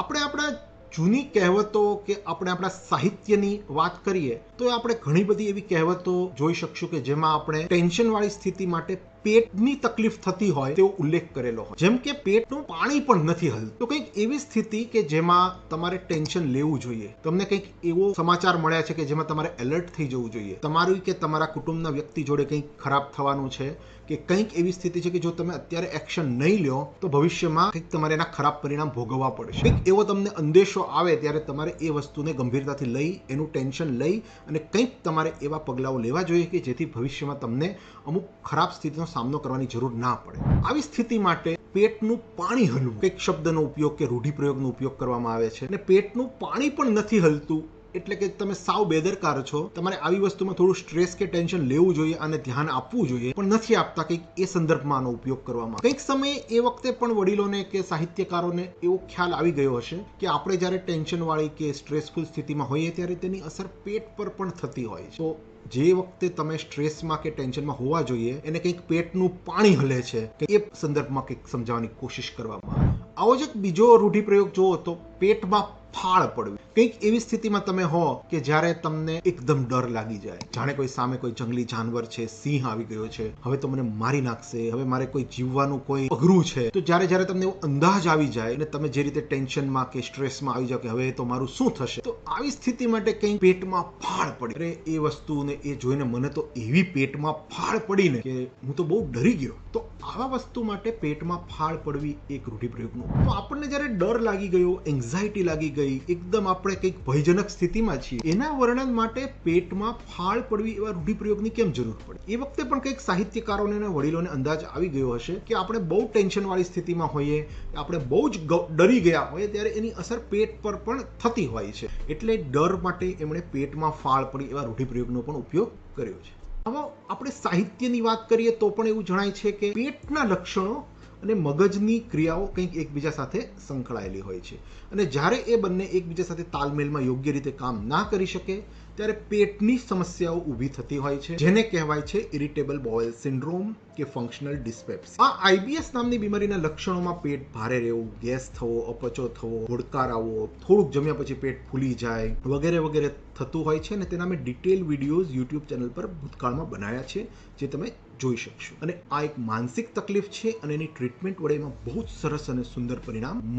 આપણે આપણા જૂની કહેવતો કે આપણે આપણા સાહિત્યની વાત કરીએ તો આપણે ઘણી બધી એવી કહેવતો જોઈ શકશું કે જેમાં આપણે ટેન્શનવાળી સ્થિતિ માટે પેટની તકલીફ થતી હોય તેવો ઉલ્લેખ કરેલો હોય. જેમ કે પેટનું પાણી પણ નથી હલતું. તો કંઈક એવી સ્થિતિ કે જેમાં તમારે ટેન્શન લેવું જોઈએ. તમને કંઈક એવો સમાચાર મળ્યા છે કે જેમાં તમારે એલર્ટ થઈ જવું જોઈએ. તમારું કે તમારા કુટુંબના વ્યક્તિ જોડે કંઈક ખરાબ થવાનું છે કે કંઈક એવી સ્થિતિ છે કે જો તમે અત્યારે એક્શન નહીં લ્યો તો ભવિષ્યમાં કંઈક તમારે એના ખરાબ પરિણામ ભોગવવા પડશે. કંઈક એવો તમને અંદેશો આવે ત્યારે તમારે એ વસ્તુને ગંભીરતાથી લઈ એનું ટેન્શન લઈ અને કંઈક તમારે એવા પગલાઓ લેવા જોઈએ કે જેથી ભવિષ્યમાં તમને અમુક ખરાબ સ્થિતિનો સામનો કરવાની જરૂર ના પડે. આવી સ્થિતિ માટે પેટનું પાણી હલવું કંઈક શબ્દનો ઉપયોગ કે રૂઢિપ્રયોગનો ઉપયોગ કરવામાં આવે છે. અને પેટનું પાણી પણ નથી હલતું એટલે કે તમે સાવ બેદરકાર છો. તમારે આવી વસ્તુમાં થોડું સ્ટ્રેસ કે ટેન્શન લેવું જોઈએ અને ધ્યાન આપવું જોઈએ પણ નથી આપતા. કંઈક એ સંદર્ભમાં આનો ઉપયોગ કરવામાં કંઈક સમયે એ વખતે પણ વડીલોને કે સાહિત્યકારોને એવો ખ્યાલ આવી ગયો હશે કે આપણે જ્યારે ટેન્શનવાળી કે સ્ટ્રેસફુલ સ્થિતિમાં હોઈએ ત્યારે તેની અસર પેટ પર પણ થતી હોય છે. તો જે વખતે તમે સ્ટ્રેસમાં કે ટેન્શનમાં હોવા જોઈએ એને કંઈક પેટનું પાણી હલે છે કે એ સંદર્ભમાં કંઈક સમજાવવાની કોશિશ કરવામાં આવે. આવો જ એક બીજો રૂઢિપ્રયોગ જુઓ તો પેટમાં ફાળ પડવી. કંઈક એવી સ્થિતિમાં તમે હો કે જ્યારે તમને એકદમ ડર લાગી જાય, જાણે કોઈ સામે કોઈ જંગલી જાનવર છે, સિંહ આવી ગયો છે, હવે તો મને મારી નાખશે, હવે મારે કોઈ જીવવાનું કોઈ અઘરું છે. તો જ્યારે તમને એવો અંદાજ આવી જાય અને તમે જે રીતે ટેન્શનમાં કે સ્ટ્રેસમાં આવી જાવ કે હવે તો મારું શું થશે, તો આવી સ્થિતિ માટે કંઈક પેટમાં ફાળ પડી. અરે એ વસ્તુને એ જોઈને મને તો એવી પેટમાં ફાળ પડીને કે હું તો બહુ ડરી ગયો. તો આવા વસ્તુ માટે પેટમાં ફાળ પડવી એક રૂઢિપ્રયોગનું. તો આપણને જ્યારે ડર લાગી ગયો, એન્ઝાયટી લાગી ગઈ, એકદમ આપણે કંઈક ભયજનક સ્થિતિમાં છીએ, એના વર્ણન માટે પેટમાં ફાળ પડવી એવા રૂઢિપ્રયોગની કેમ જરૂર પડે? એ વખતે પણ કંઈક સાહિત્યકારોને અને વડીલોને અંદાજ આવી ગયો હશે કે આપણે બહુ ટેન્શનવાળી સ્થિતિમાં હોઈએ, આપણે બહુ જ ડરી ગયા હોઈએ ત્યારે એની અસર પેટ પર પણ થતી હોય છે. એટલે ડર માટે એમણે પેટમાં ફાળ પડી એવા રૂઢિપ્રયોગનો પણ ઉપયોગ કર્યો છે. હવે આપણે સાહિત્યની વાત કરીએ તો પણ એવું જણાય છે કે પેટના લક્ષણો અને મગજની ક્રિયાઓ કંઈક એકબીજા સાથે સંકળાયેલી હોય છે. અને જ્યારે એ બંને એકબીજા સાથે તાલમેલમાં યોગ્ય રીતે કામ ના કરી શકે ત્યારે પેટની સમસ્યાઓ ઊભી થતી હોય છે, જેને કહેવાય છે ઇરિટેબલ બોવેલ સિન્ડ્રોમ કે ફંક્શનલ ડિસ્પેપ્સિયા. આ આઈબીએસ નામની બીમારીના લક્ષણોમાં પેટ ભારે રહેવું, ગેસ થવો, અપચો થવો, હોડકાર આવવો, થોડુંક જમ્યા પછી પેટ ફૂલી જાય વગેરે વગેરે થતું હોય છે. અને તેના મેં ડિટેલ વિડીયોઝ યુટ્યુબ ચેનલ પર ભૂતકાળમાં બનાવ્યા છે જે તમે જોઈ શકશો. અને આ એક માનસિક તકલીફ છે અને એની ટ્રીટમેન્ટ વડે એમાં બહુ જ સરસ અને સુંદર પરિણામ મળે.